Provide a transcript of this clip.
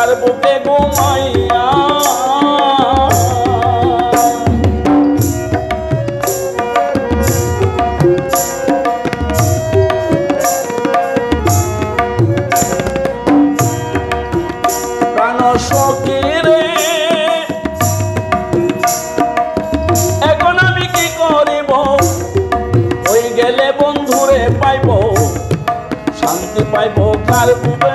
কার বুকে ঘুমাইয়া প্রাণ সখী রে এখন আমি কি করিব ওই গেলে বন্ধুরে পাইব শান্তি পাইব কার বুকে